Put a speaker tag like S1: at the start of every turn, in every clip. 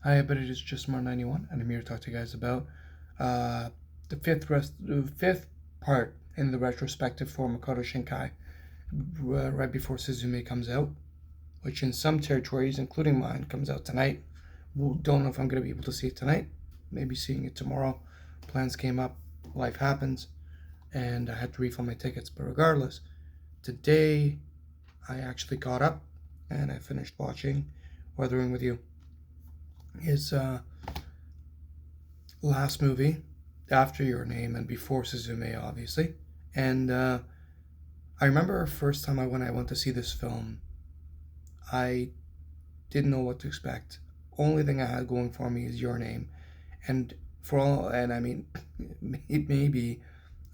S1: Hi, but it is just more 91, and I'm here to talk to you guys about the fifth part in the retrospective for Makoto Shinkai, right before Suzume comes out, which in some territories, including mine, comes out tonight. Don't know if I'm going to be able to see it tonight. Maybe seeing it tomorrow. Plans came up, life happens, and I had to refund my tickets. But regardless, today I actually caught up and I finished watching Weathering with You. His last movie after Your Name and before Suzume, obviously. And I remember first time when I went to see this film, I didn't know what to expect. Only thing I had going for me is Your Name, and I mean, maybe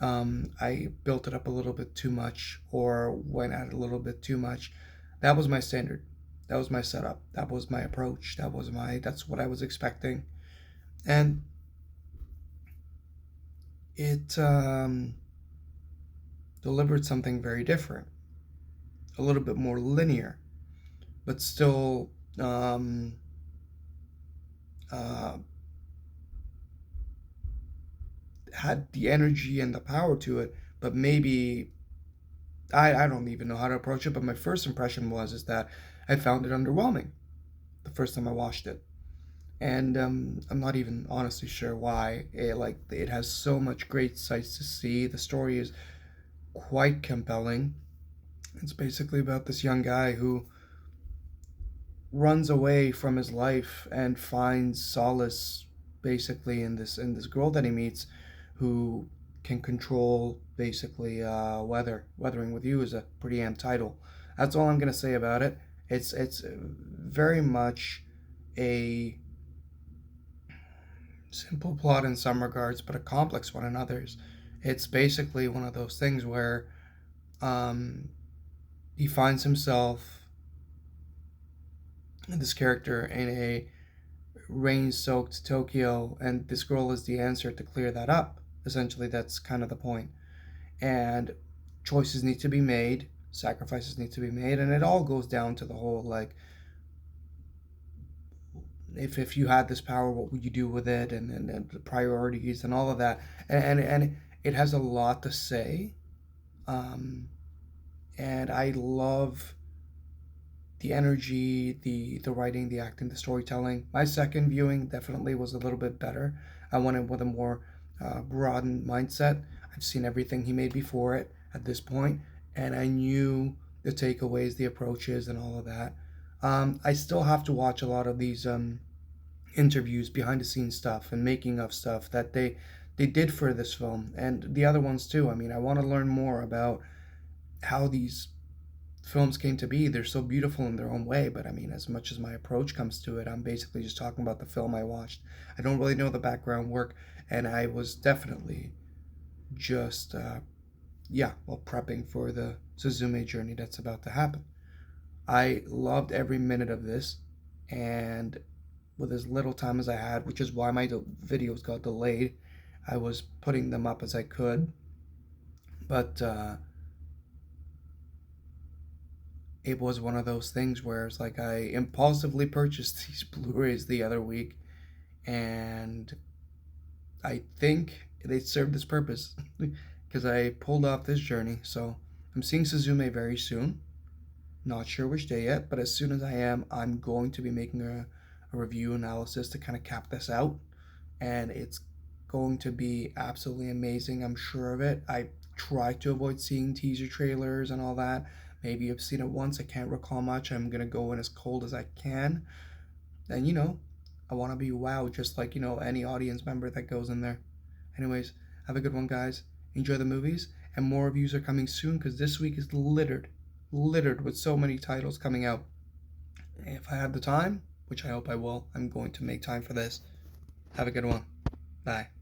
S1: I built it up a little bit too much or went at it a little bit too much. That was my standard. That was my setup. That was my approach. That's what I was expecting, and it delivered something very different, a little bit more linear, but still uh, had the energy and the power to it. But maybe I don't even know how to approach it. But my first impression is that I found it underwhelming the first time I watched it, and I'm not even honestly sure why. It has so much great sights to see. The story is quite compelling. It's basically about this young guy who runs away from his life and finds solace basically in this girl that he meets, who can control basically weather. Weathering with You is a pretty amp title. That's all I'm gonna say about it. It's very much a simple plot in some regards, but a complex one in others. It's basically one of those things where um, he finds himself, this character, in a rain-soaked Tokyo, and this girl is the answer to clear that up. Essentially, that's kind of the point. And choices need to be made, sacrifices need to be made, and it all goes down to the whole like, if you had this power, what would you do with it, and the priorities and all of that, and it has a lot to say, um, and I love the energy, the writing, the acting, the storytelling. My second viewing definitely was a little bit better. I went in with a more broadened mindset. I've seen everything he made before it at this point, and I knew the takeaways, the approaches, and all of that. I still have to watch a lot of these interviews, behind the scenes stuff, and making of stuff that they did for this film, and the other ones too. I mean, I want to learn more about how these films came to be. They're so beautiful in their own way, but I mean, as much as my approach comes to it, I'm basically just talking about the film I watched. I don't really know the background work, and I was definitely just prepping for the Suzume journey that's about to happen. I loved every minute of this, and with as little time as I had, which is why my videos got delayed, I was putting them up as I could, but it was one of those things where it's like I impulsively purchased these Blu-rays the other week, and I think they served this purpose because I pulled off this journey. So I'm seeing Suzume very soon. Not sure which day yet, but as soon as I am, I'm going to be making a review analysis to kind of cap this out, and it's going to be absolutely amazing. I'm sure of it. I try to avoid seeing teaser trailers and all that. Maybe I've seen it once. I can't recall much. I'm gonna go in as cold as I can, and I want to be wowed, just like any audience member that goes in there. Anyways, have a good one, guys. Enjoy the movies, and more reviews are coming soon because this week is littered with so many titles coming out. If I have the time, which I hope I will, I'm going to make time for this. Have a good one. Bye.